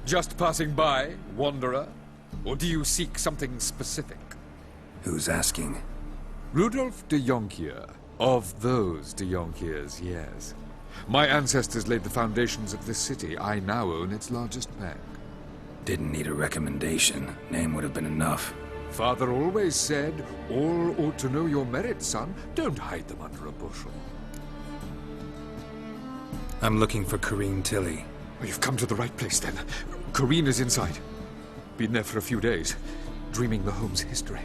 Just passing by, wanderer? Or do you seek something specific? Who's asking? Rudolf de Jonkier. Of those de Jonkiers, yes. My ancestors laid the foundations of this city. I now own its largest bank. Didn't need a recommendation. Name would have been enough. Father always said, all ought to know your merits, son. Don't hide them under a bushel. I'm looking for Corrine Tilly. Oh, you've come to the right place, then. Corrine is inside. Been there for a few days, dreaming the home's history.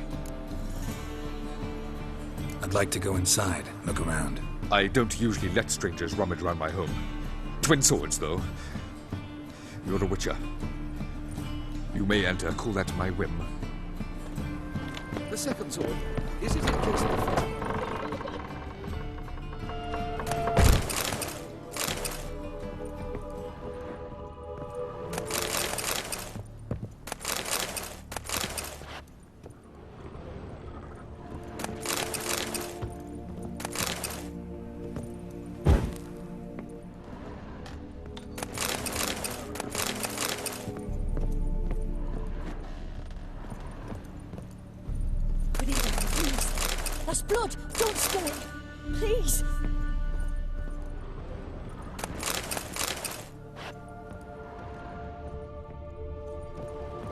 I'd like to go inside, look around. I don't usually let strangers rummage around my home. Twin swords, though. You're a witcher. You may enter, call that my whim. The second sword, is it in case of the first? That's blood! Don't spill it! Please!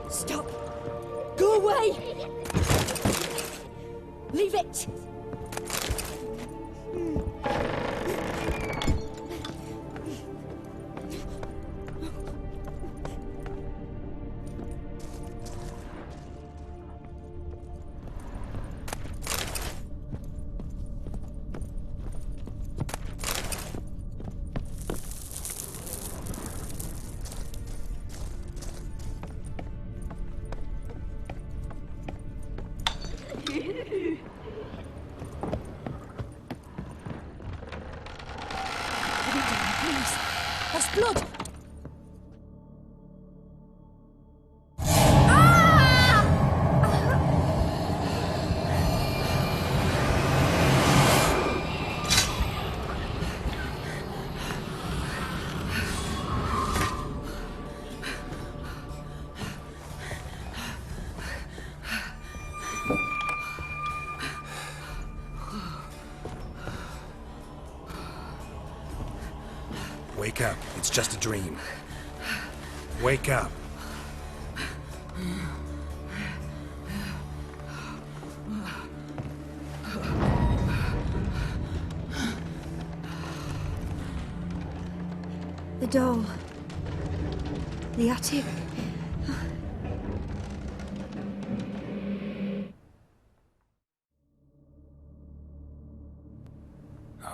Stop! Go away! Leave it! Please! That's blood! Wake up. It's just a dream. Wake up. The doll. The attic.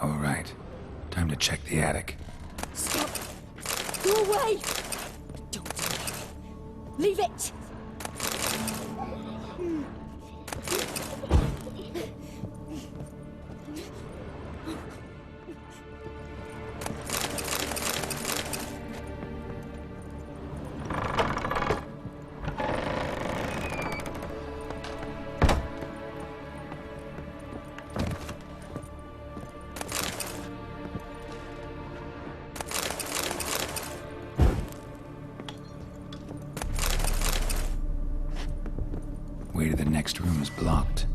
All right. Time to check the attic. Stop! Go away! Don't do that. Leave it! Way to the next room is blocked.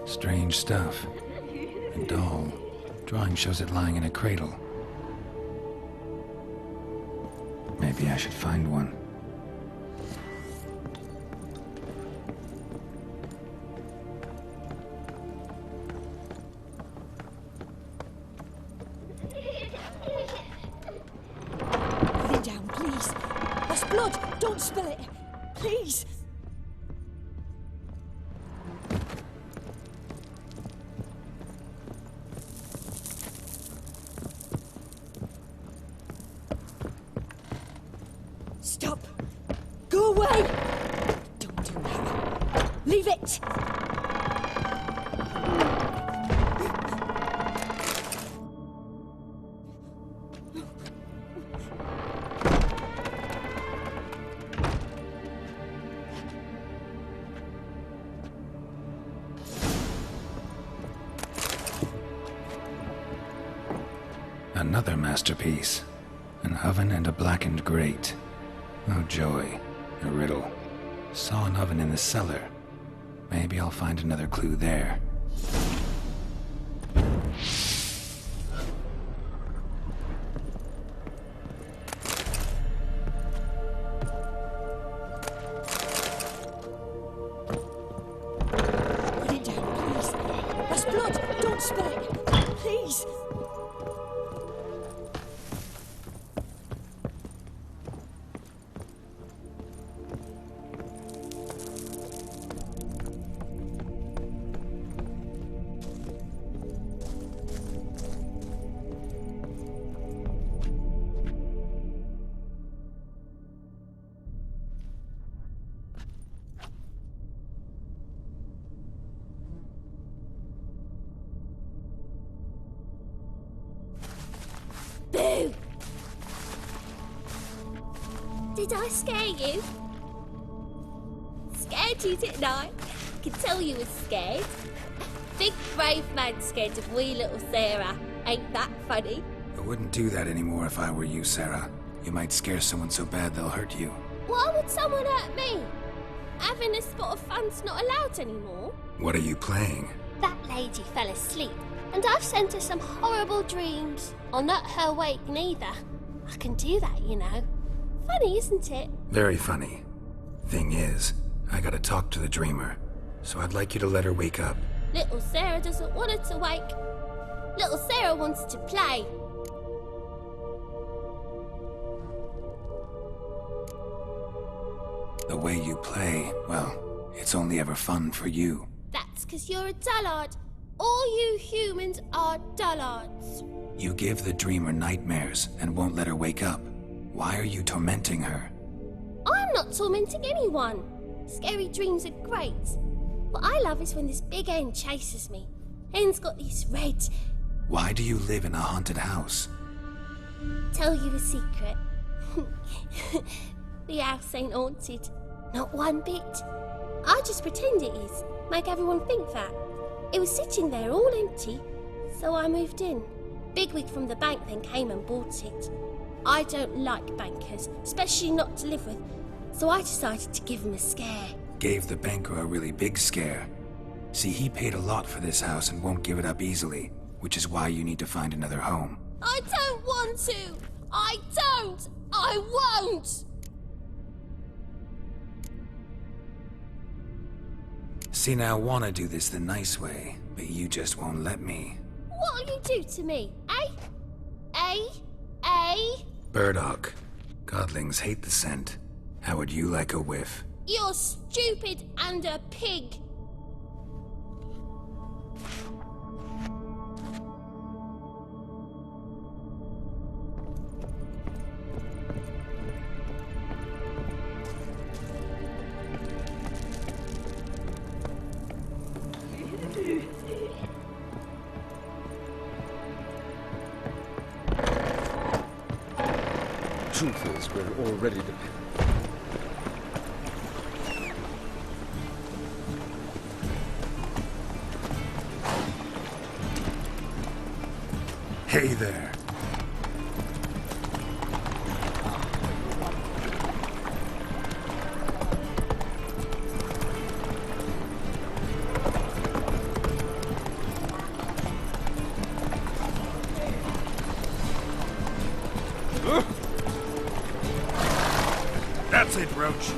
Strange stuff. A doll. Drawing shows it lying in a cradle. Maybe I should find one. blood! Don't spill it! Please! Stop! Go away! Don't do that. Leave it! Another masterpiece. An oven and a blackened grate. Oh joy. A riddle. Saw an oven in the cellar. Maybe I'll find another clue there. Put it down, please. That's blood! Don't spill it! Please! Boo! Did I scare you? Scared you, didn't I? I can tell you was scared. Big brave man scared of wee little Sarah. Ain't that funny? I wouldn't do that anymore if I were you, Sarah. You might scare someone so bad they'll hurt you. Why would someone hurt me? Having a spot of fun's not allowed anymore. What are you playing? That lady fell asleep, and I've sent her some horrible dreams. I'll not her wake neither. I can do that, you know. Funny, isn't it? Very funny. Thing is, I gotta talk to the dreamer. So I'd like you to let her wake up. Little Sarah doesn't want her to wake. Little Sarah wants to play. The way you play, well, it's only ever fun for you. That's 'cause you're a dullard. All you humans are dullards. You give the dreamer nightmares and won't let her wake up. Why are you tormenting her? I'm not tormenting anyone. Scary dreams are great. What I love is when this big hen chases me. Hen's got these red... Why do you live in a haunted house? Tell you a secret. The house ain't haunted. Not one bit. I just pretend it is. Make everyone think that. It was sitting there all empty, so I moved in. Bigwig from the bank then came and bought it. I don't like bankers, especially not to live with, so I decided to give him a scare. Gave the banker a really big scare. See, he paid a lot for this house and won't give it up easily, which is why you need to find another home. I don't want to! I don't! I won't! See, now I want to do this the nice way, but you just won't let me. What'll you do to me, eh? Eh? Eh? Burdock. Godlings hate the scent. How would you like a whiff? You're stupid and a pig. Truth is, we're already dependent. Hey there. That's it, Roach.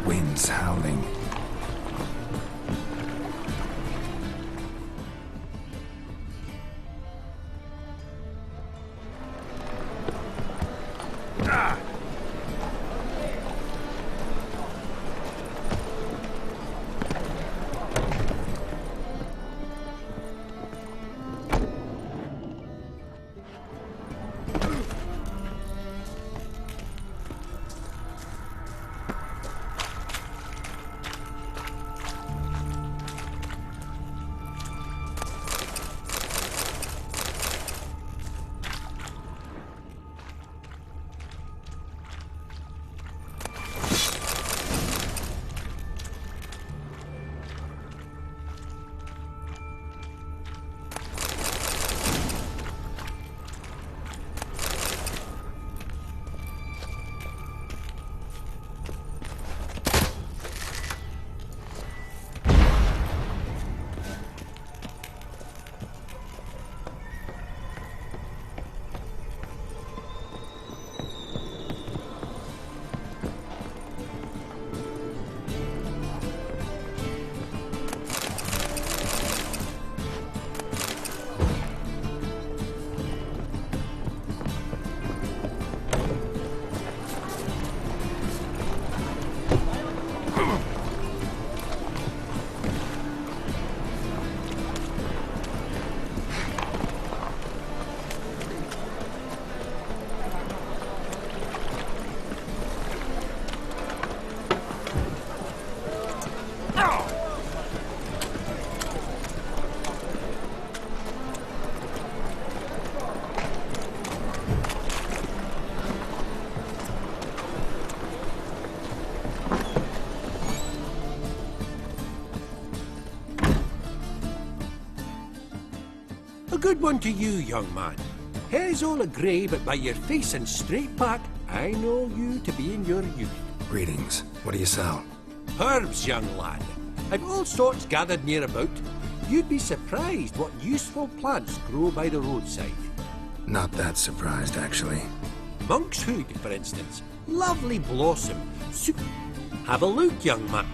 Wind's howling. good one to you, young man. Hair's all a grey, but by your face and straight back, I know you to be in your youth. Greetings. What do you sell? Herbs, young lad. I've all sorts gathered near about. You'd be surprised what useful plants grow by the roadside. Not that surprised, actually. Monk's hood, for instance. Lovely blossom. Have a look, young man.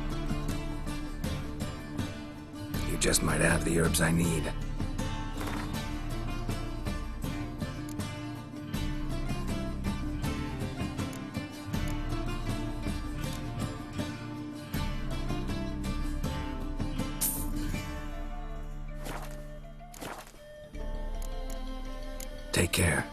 You just might have the herbs I need. Take care.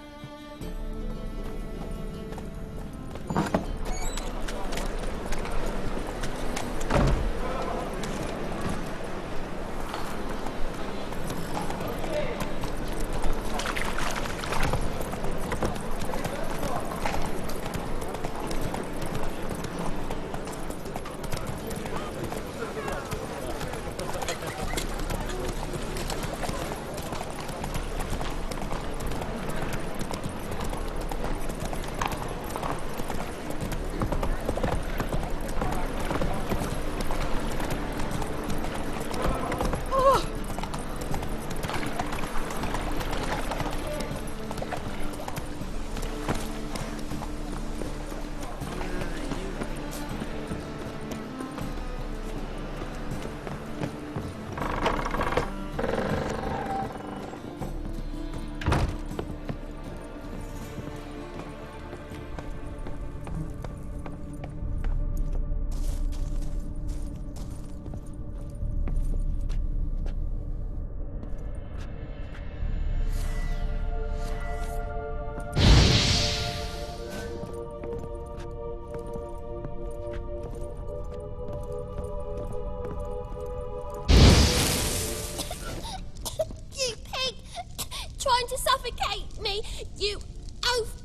Trying to suffocate me, you oaf!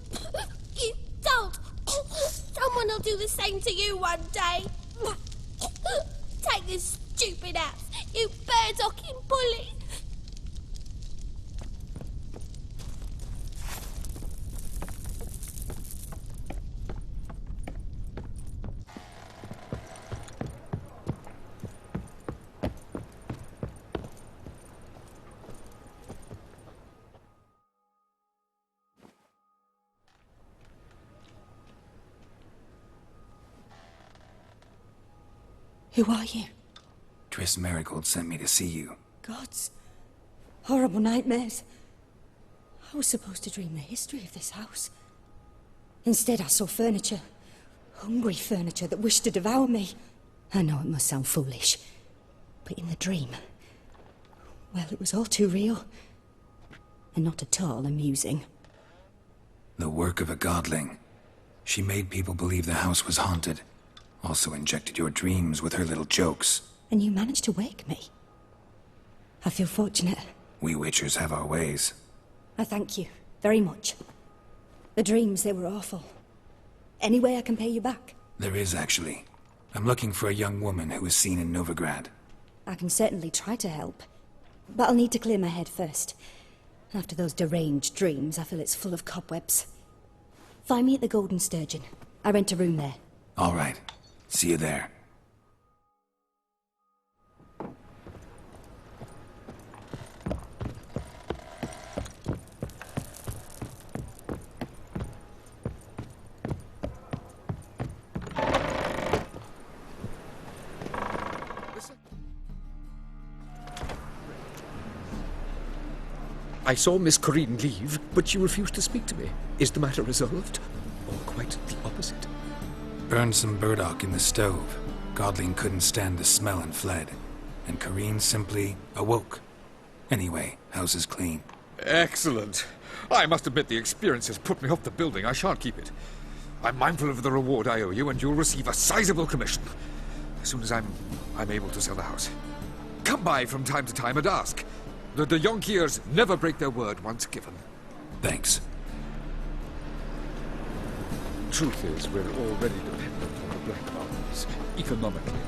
You don't! Someone will do the same to you one day! Take this stupid axe, you bird-docking bully! Who are you? Triss Merigold sent me to see you. Gods. Horrible nightmares. I was supposed to dream the history of this house. Instead, I saw furniture. Hungry furniture that wished to devour me. I know it must sound foolish, but in the dream, well, it was all too real. And not at all amusing. The work of a godling. She made people believe the house was haunted. Also injected your dreams with her little jokes. And you managed to wake me. I feel fortunate. We Witchers have our ways. I thank you very much. The dreams, they were awful. Any way I can pay you back? There is, actually. I'm looking for a young woman who was seen in Novigrad. I can certainly try to help. But I'll need to clear my head first. After those deranged dreams, I feel it's full of cobwebs. Find me at the Golden Sturgeon. I rent a room there. All right. See you there. I saw Miss Corinne leave, but she refused to speak to me. Is the matter resolved? Or quite the opposite? Burned some burdock in the stove. Godling couldn't stand the smell and fled. And Corinne simply awoke. Anyway, house is clean. Excellent. I must admit the experience has put me off the building. I shan't keep it. I'm mindful of the reward I owe you, and you'll receive a sizable commission. As soon as I'm able to sell the house. Come by from time to time and ask. The de Jonkiers never break their word once given. Thanks. Truth is, we're already dependent on the Black Armies, economically.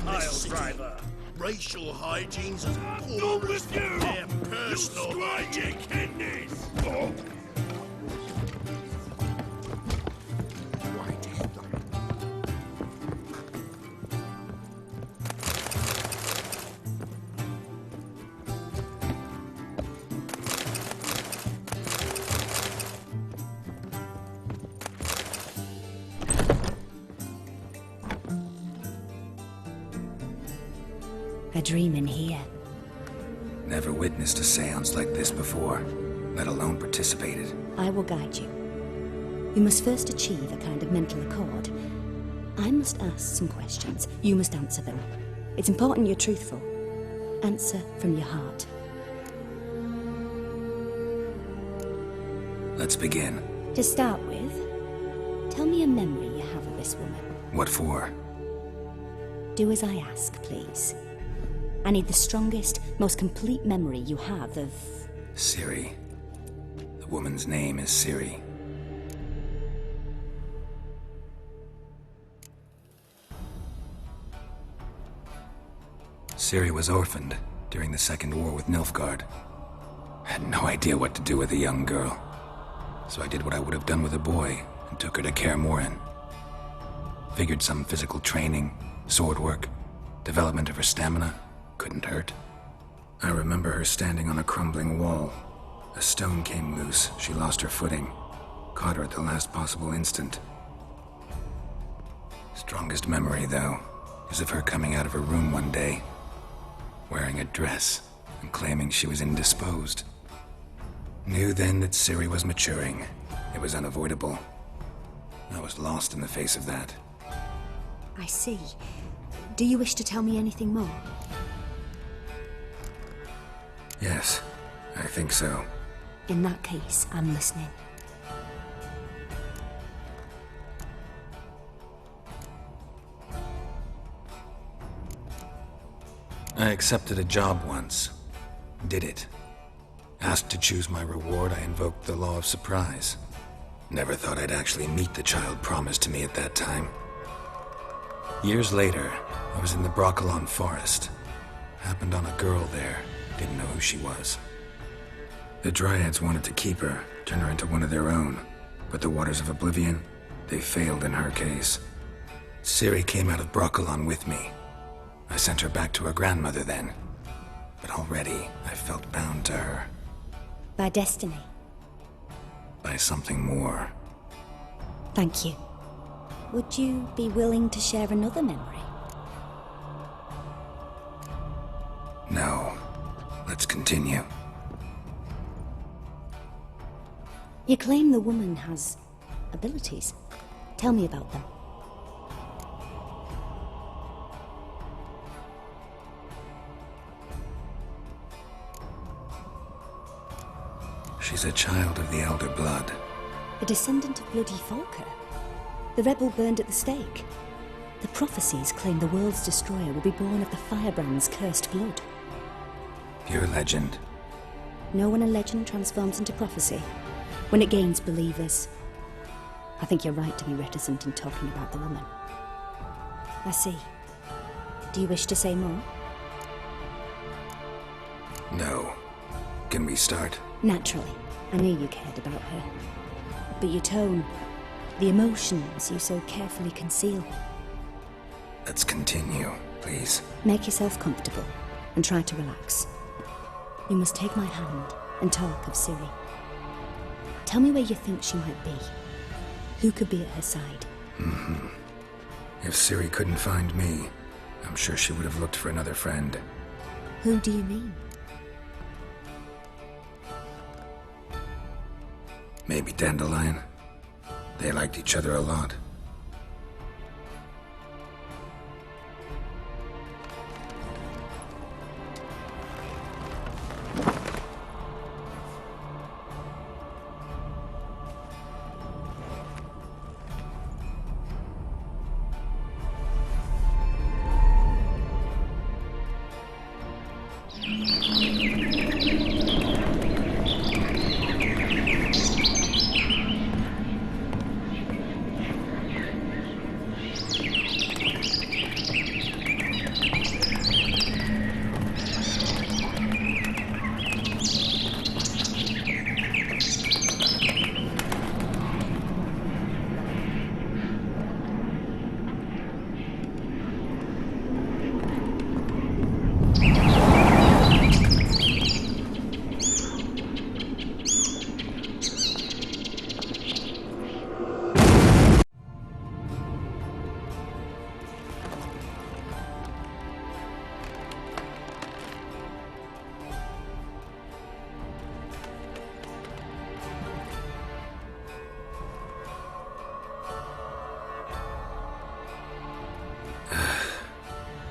pile driver. Racial hygiene's as poor as their personal hygiene. Kidneys! A dream in here. Never witnessed a seance like this before, let alone participated. I will guide you. You must first achieve a kind of mental accord. I must ask some questions. You must answer them. It's important you're truthful. Answer from your heart. Let's begin. To start with, tell me a memory you have of this woman. What for? Do as I ask, please. I need the strongest, most complete memory you have of... Ciri. The woman's name is Ciri. Ciri was orphaned during the Second War with Nilfgaard. Had no idea what to do with a young girl. So I did what I would have done with a boy and took her to Kaer Morhen. Figured some physical training, sword work, development of her stamina couldn't hurt. I remember her standing on a crumbling wall. A stone came loose, she lost her footing. Caught her at the last possible instant. Strongest memory, though, is of her coming out of her room one day, wearing a dress and claiming she was indisposed. Knew then that Ciri was maturing. It was unavoidable. I was lost in the face of that. I see. Do you wish to tell me anything more? Yes, I think so. In that case, I'm listening. I accepted a job once. Did it. Asked to choose my reward, I invoked the law of surprise. Never thought I'd actually meet the child promised to me at that time. Years later, I was in the Brokilon forest. Happened on a girl there. Didn't know who she was. The Dryads wanted to keep her, turn her into one of their own. But the Waters of Oblivion, they failed in her case. Ciri came out of Brokilon with me. I sent her back to her grandmother then. But already, I felt bound to her. By destiny. By something more. Thank you. Would you be willing to share another memory? No. Let's continue. You claim the woman has abilities. Tell me about them. She's a child of the Elder Blood. A descendant of bloody Falker. The rebel burned at the stake. The prophecies claim the world's destroyer will be born of the Firebrand's cursed blood. Pure legend. Know when a legend transforms into prophecy? When it gains believers. I think you're right to be reticent in talking about the woman. I see. Do you wish to say more? No. Can we start? Naturally. I knew you cared about her. But your tone, the emotions you so carefully conceal. Let's continue, please. Make yourself comfortable and try to relax. You must take my hand and talk of Ciri. Tell me where you think she might be. Who could be at her side? If Ciri couldn't find me, I'm sure she would have looked for another friend. Who do you mean? Maybe Dandelion. They liked each other a lot.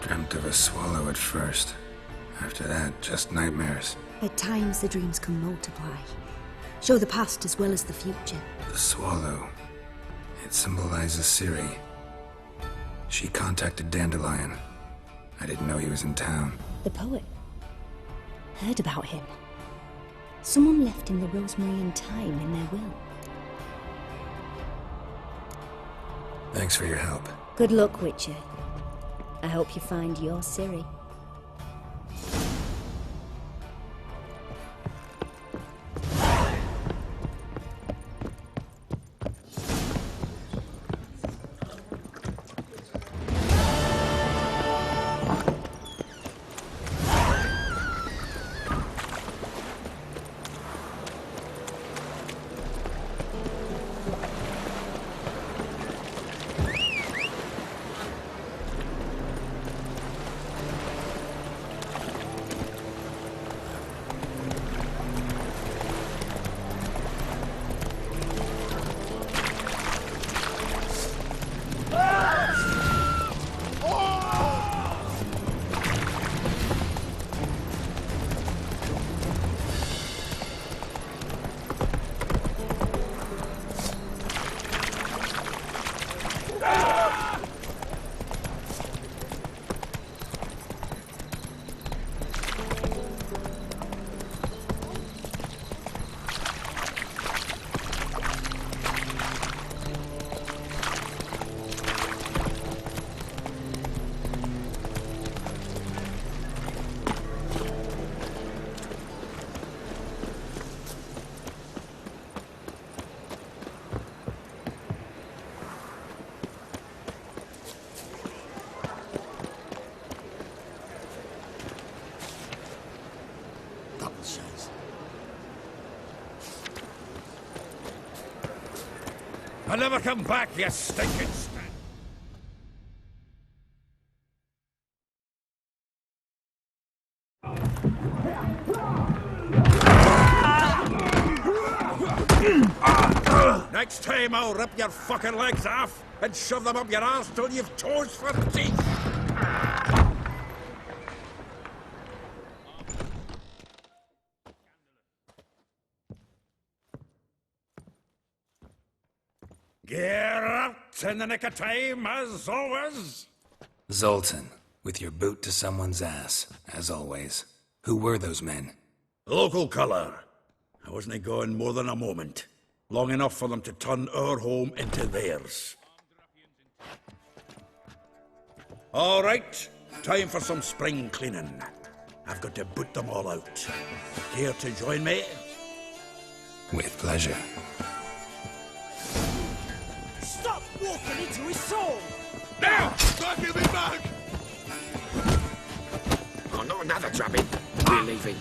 Dreamt of a swallow at first. After that, just nightmares. At times, the dreams can multiply. Show the past as well as the future. The swallow. It symbolizes Ciri. She contacted Dandelion. I didn't know he was in town. The poet. Heard about him. Someone left him the rosemary and thyme in their will. Thanks for your help. Good luck, Witcher. I hope you find your Ciri. I'll never come back, you stinking snake. Next time I'll rip your fucking legs off and shove them up your arse till you've toes for teeth. Geralt, in the nick of time, as always. Zoltan, with your boot to someone's ass, as always. Who were those men? Local colour. I wasn't gone more than a moment. Long enough for them to turn our home into theirs. All right, time for some spring cleaning. I've got to boot them all out. Care to join me? With pleasure. Stop walking into his soul! Now! Give me back! Oh, not another drubbing. We're leaving.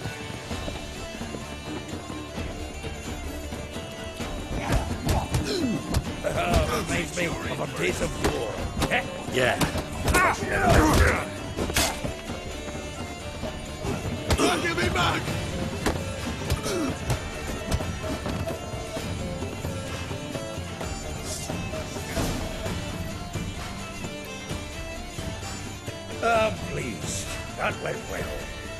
Reminds me of a days of war. Eh? Yeah. Give me back! I'm pleased. That went well.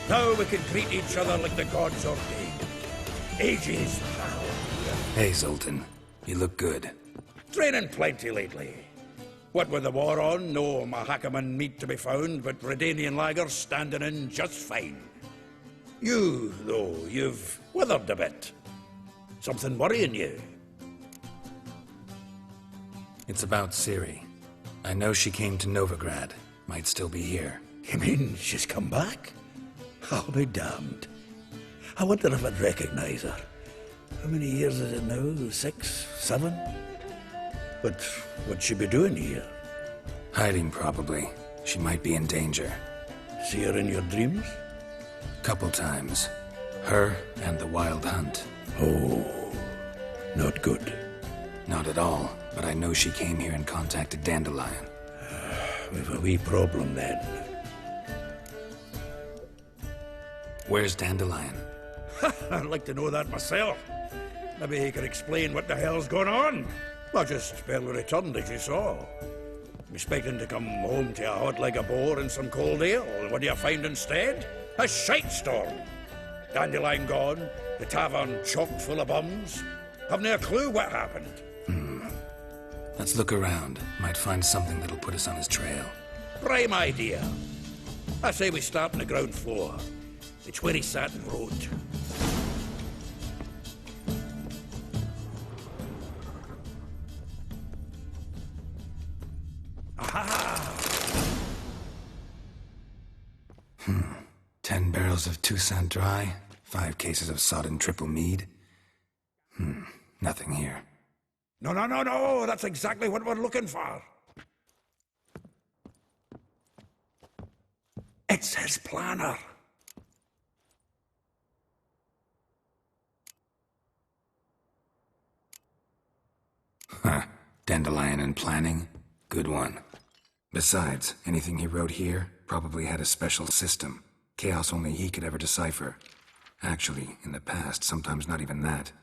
Now we can treat each other like the gods ordained. Ages, pal. Hey, Zoltan. You look good. Training plenty lately. What with the war on, no Mahakaman meat to be found, but Redanian lagers standing in just fine. You, though, you've withered a bit. Something worrying you? It's about Ciri. I know she came to Novigrad. Might still be here. You mean she's come back? I'll be damned. I wonder if I'd recognize her. How many years is it now? 6, 7? But what'd she be doing here? Hiding, probably. She might be in danger. See her in your dreams? Couple times. Her and the Wild Hunt. Oh, not good. Not at all, but I know she came here and contacted Dandelion. We've a wee problem then. Where's Dandelion? I'd like to know that myself. Maybe he could explain what the hell's going on. I just barely returned, as you saw. Expecting to come home to a hot like a boar and some cold ale, and what do you find instead? A shite storm. Dandelion gone, the tavern chock full of bums. Haven't a clue what happened. Let's look around. Might find something that'll put us on his trail. Prime idea. I say we start on the ground floor. It's where he sat and wrote. Aha! 10 barrels of Toussaint Dry, 5 cases of sodden triple mead. Nothing here. No, that's exactly what we're looking for. It's his planner. Dandelion and planning? Good one. Besides, anything he wrote here probably had a special system. Chaos only he could ever decipher. Actually, in the past, sometimes not even that.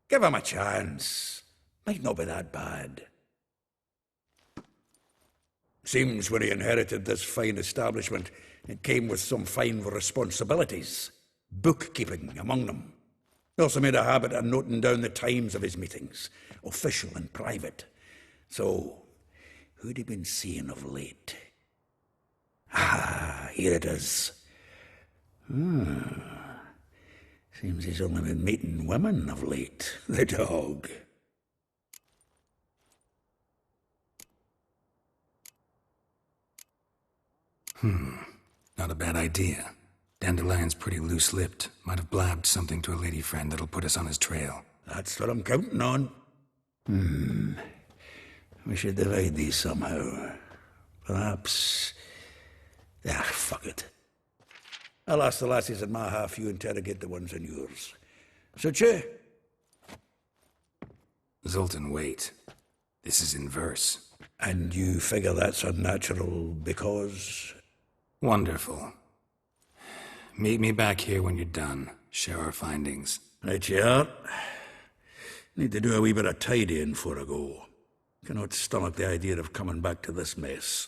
Give him a chance. Might not be that bad. Seems when he inherited this fine establishment, it came with some fine responsibilities. Bookkeeping among them. He also made a habit of noting down the times of his meetings, official and private. So, who'd he been seeing of late? Ah, here it is. Seems he's only been meeting women of late, the dog. Not a bad idea. Dandelion's pretty loose-lipped. Might have blabbed something to a lady friend that'll put us on his trail. That's what I'm counting on. We should divide these somehow. Perhaps... fuck it. I'll ask the lassies in my half, you interrogate the ones in yours. Such a... Zoltan, wait. This is in verse. And you figure that's unnatural because... Wonderful. Meet me back here when you're done. Share our findings. Right you are. Need to do a wee bit of tidying before I go. Cannot stomach the idea of coming back to this mess.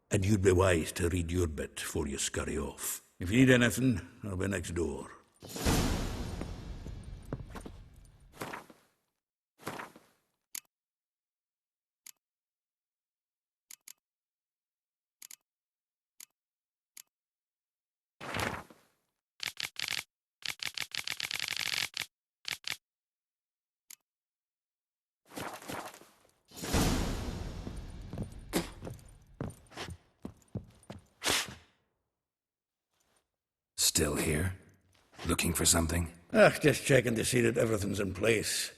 And you'd be wise to read your bit before you scurry off. If you need anything, I'll be next door. Still here? Looking for something? Just checking to see that everything's in place.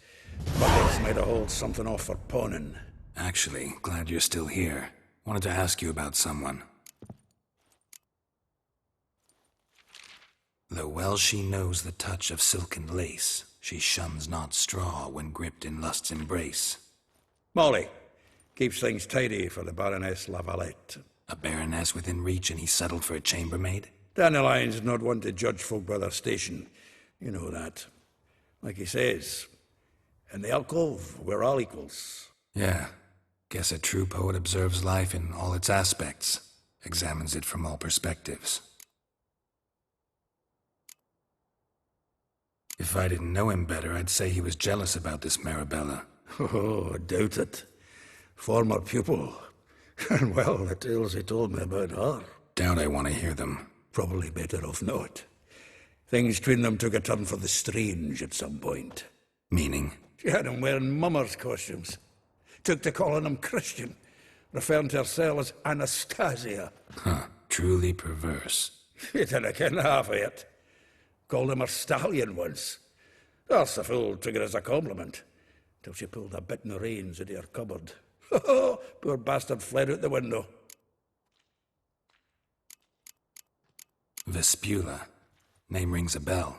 Buckets might have hauled something off for pawning. Actually, glad you're still here. Wanted to ask you about someone. Though well she knows the touch of silken lace, she shuns not straw when gripped in lust's embrace. Molly. Keeps things tidy for the Baroness Lavalette. A baroness within reach and he settled for a chambermaid? Dandelion's not one to judge folk by their station. You know that. Like he says, in the alcove, we're all equals. Yeah. Guess a true poet observes life in all its aspects, examines it from all perspectives. If I didn't know him better, I'd say he was jealous about this Marabella. Oh, I doubt it. Former pupil. And well, the tales he told me about her. Doubt I want to hear them. Probably better off not. Things between them took a turn for the strange at some point. Meaning? She had him wearing mummers' costumes. Took to calling him Christian, referring to herself as Anastasia. Truly perverse. You didn't ken half of it. Called him her stallion once. That's the fool took it as a compliment, till she pulled a bit in the reins into her cupboard. Poor bastard fled out the window. Vespula. Name rings a bell.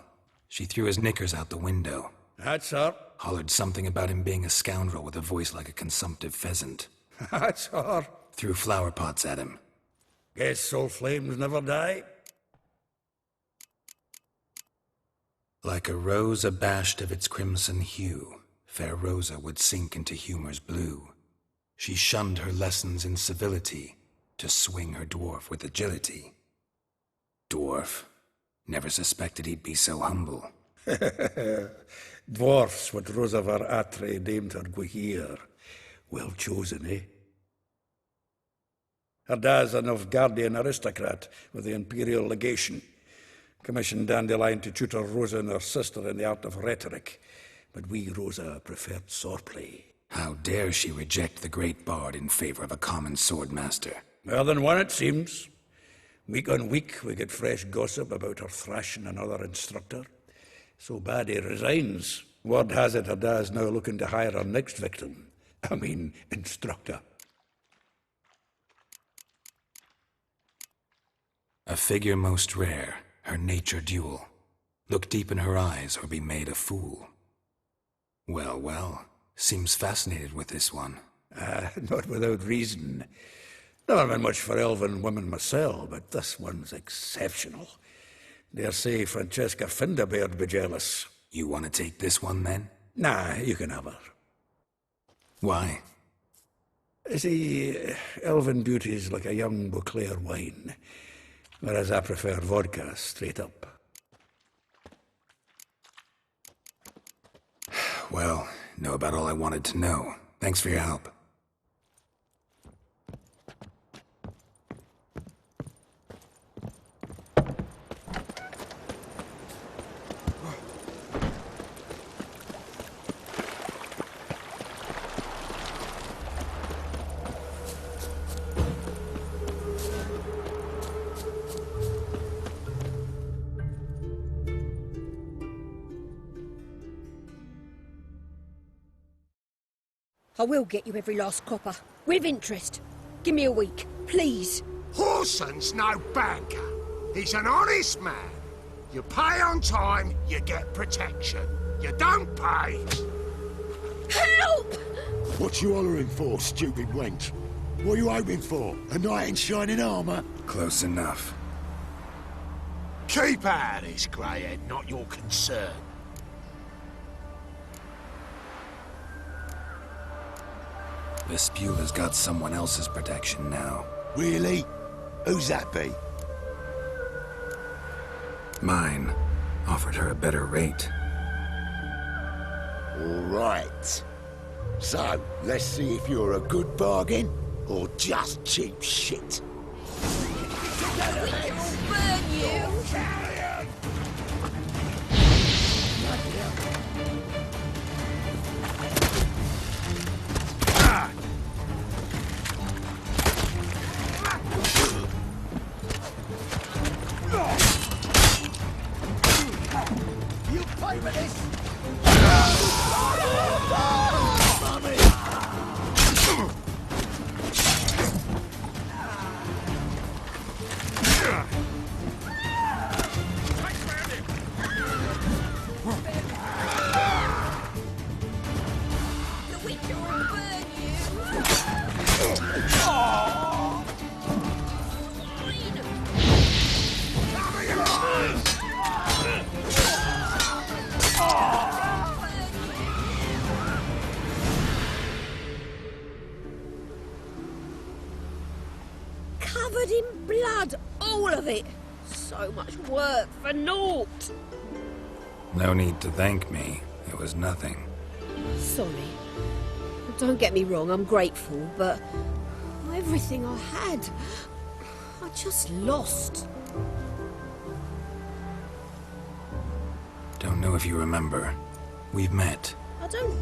She threw his knickers out the window. That's her. Hollered something about him being a scoundrel with a voice like a consumptive pheasant. That's her. Threw flower pots at him. Guess soul flames never die. Like a rose abashed of its crimson hue, fair Rosa would sink into humor's blue. She shunned her lessons in civility to swing her dwarf with agility. Dwarf. Never suspected he'd be so humble. Dwarfs what Rosavar Atre named her Gwaihir. Well chosen, eh? Her dad's a Nilfgaardian aristocrat with the Imperial Legation. Commissioned Dandelion to tutor Rosa and her sister in the art of rhetoric. But we, Rosa, preferred swordplay. How dare she reject the great bard in favor of a common swordmaster? More than one, it seems. Week on week, we get fresh gossip about her thrashing another instructor. So bad he resigns. Word has it her dad's now looking to hire her next victim. I mean, instructor. A figure most rare, her nature dual. Look deep in her eyes or be made a fool. Well, well, seems fascinated with this one. Not without reason. Never been much for elven women myself, but this one's exceptional. Dare say Francesca Findabair'd be jealous. You want to take this one, then? Nah, you can have her. Why? See, elven beauty's like a young Beauclair wine, whereas I prefer vodka straight up. Well, know about all I wanted to know. Thanks for your help. I will get you every last copper, with interest. Give me a week, please. Horson's no banker. He's an honest man. You pay on time, you get protection. You don't pay... Help! What you hollering for, stupid wench? What are you hoping for? A knight in shining armour? Close enough. Keep out of this, greyhead, not your concern. Vespula's got someone else's protection now. Really? Who's that be? Mine. Offered her a better rate. All right. So, let's see if you're a good bargain, or just cheap shit. Covered in blood, all of it. So much work for naught. No need to thank me. It was nothing. Sorry. Don't get me wrong, I'm grateful, but everything I had, I just lost. Don't know if you remember. We've met. I don't...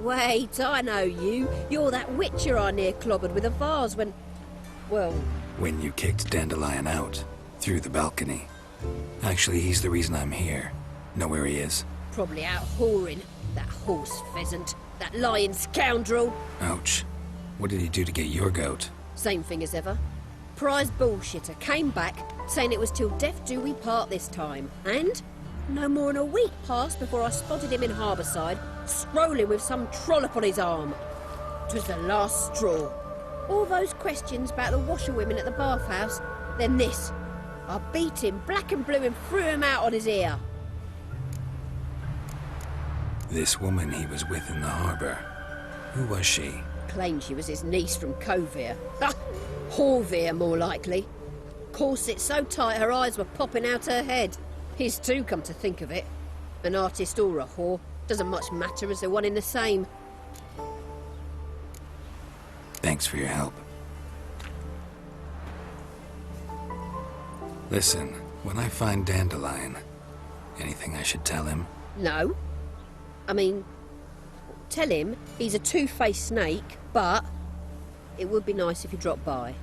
Wait, I know you. You're that witcher I near clobbered with a vase when... Well... When you kicked Dandelion out. Through the balcony. Actually, he's the reason I'm here. Know where he is? Probably out whoring. That horse pheasant. That lying scoundrel. Ouch. What did he do to get your goat? Same thing as ever. Prize bullshitter came back, saying it was till death do we part this time. And no more than a week passed before I spotted him in Harbourside, strolling with some trollop on his arm. 'Twas the last straw. All those questions about the washerwomen at the bathhouse, then this. I beat him black and blue and threw him out on his ear. This woman he was with in the harbor. Who was she? Claimed she was his niece from Kovir. Ha! Horvir, more likely. Corset so tight her eyes were popping out her head. His too, come to think of it. An artist or a whore. Doesn't much matter as they're one in the same. Thanks for your help. Listen, when I find Dandelion, anything I should tell him? No. I mean, tell him he's a two-faced snake, but it would be nice if he dropped by.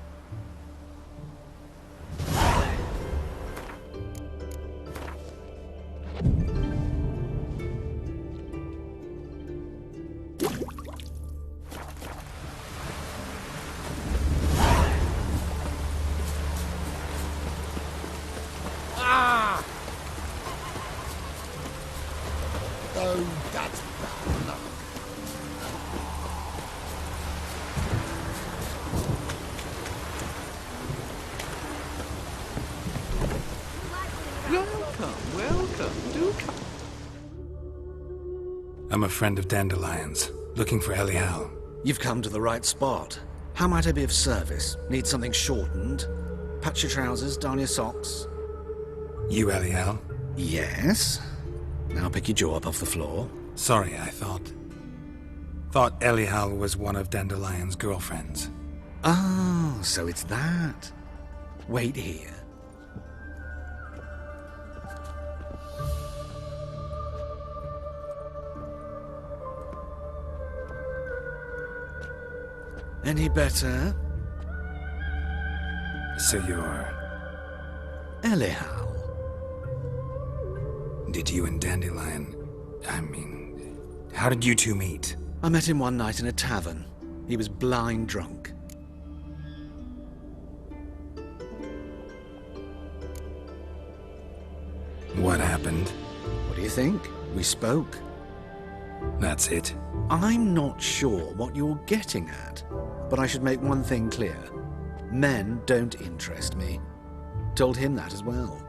Oh, that's bad luck. Welcome, do come. I'm a friend of Dandelion's, looking for Elial. You've come to the right spot. How might I be of service? Need something shortened? Patch your trousers, darn your socks. You Elial? Yes. Now pick your jaw up off the floor. Sorry, I thought Elial was one of Dandelion's girlfriends. Oh, so it's that. Wait here. Any better? So you're... Elial. Did you and Dandelion... how did you two meet? I met him one night in a tavern. He was blind drunk. What happened? What do you think? We spoke. That's it? I'm not sure what you're getting at, but I should make one thing clear. Men don't interest me. Told him that as well.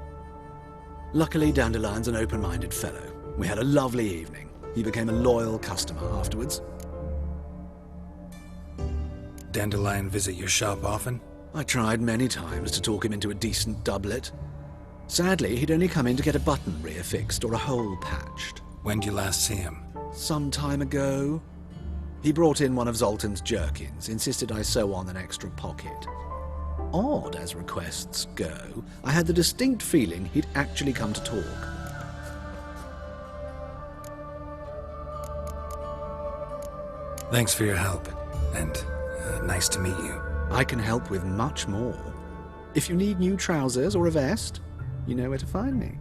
Luckily, Dandelion's an open-minded fellow. We had a lovely evening. He became a loyal customer afterwards. Dandelion visit your shop often? I tried many times to talk him into a decent doublet. Sadly, he'd only come in to get a button rear fixed or a hole patched. When did you last see him? Some time ago. He brought in one of Zoltan's jerkins, insisted I sew on an extra pocket. Odd as requests go, I had the distinct feeling he'd actually come to talk. Thanks for your help, and nice to meet you. I can help with much more. If you need new trousers or a vest, you know where to find me.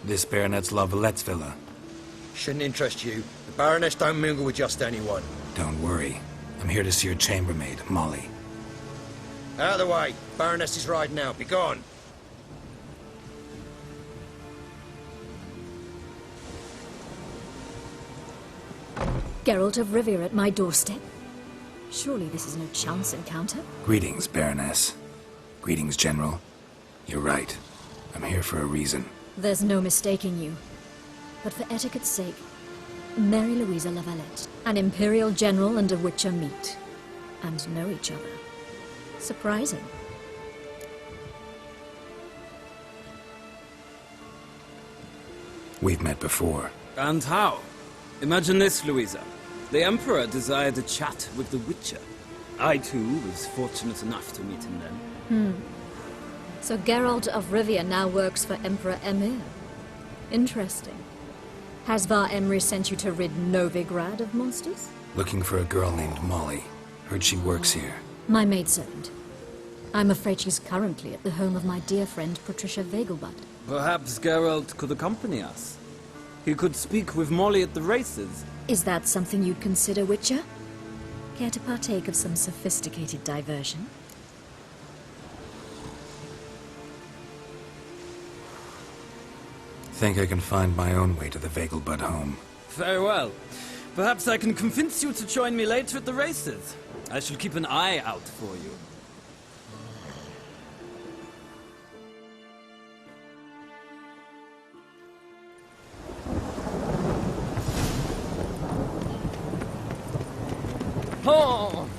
This Baronet's La Vallette's villa. Shouldn't interest you. The Baroness don't mingle with just anyone. Don't worry. I'm here to see your chambermaid, Molly. Out of the way. Baroness is riding out. Be gone. Geralt of Rivia at my doorstep? Surely this is no chance encounter? Greetings, Baroness. Greetings, General. You're right. I'm here for a reason. There's no mistaking you. But for etiquette's sake, Mary Louisa Lavalette, an Imperial General and a Witcher meet. And know each other. Surprising. We've met before. And how? Imagine this, Louisa. The Emperor desired a chat with the Witcher. I, too, was fortunate enough to meet him then. So Geralt of Rivia now works for Emperor Emhyr. Interesting. Has Var Emry sent you to rid Novigrad of monsters? Looking for a girl named Molly. Heard she works here. My maidservant. I'm afraid she's currently at the home of my dear friend Patricia Vegelbud. Perhaps Geralt could accompany us. He could speak with Molly at the races. Is that something you'd consider, Witcher? Care to partake of some sophisticated diversion? Think I can find my own way to the Vegelbud home. Very well. Perhaps I can convince you to join me later at the races. I shall keep an eye out for you. Oh!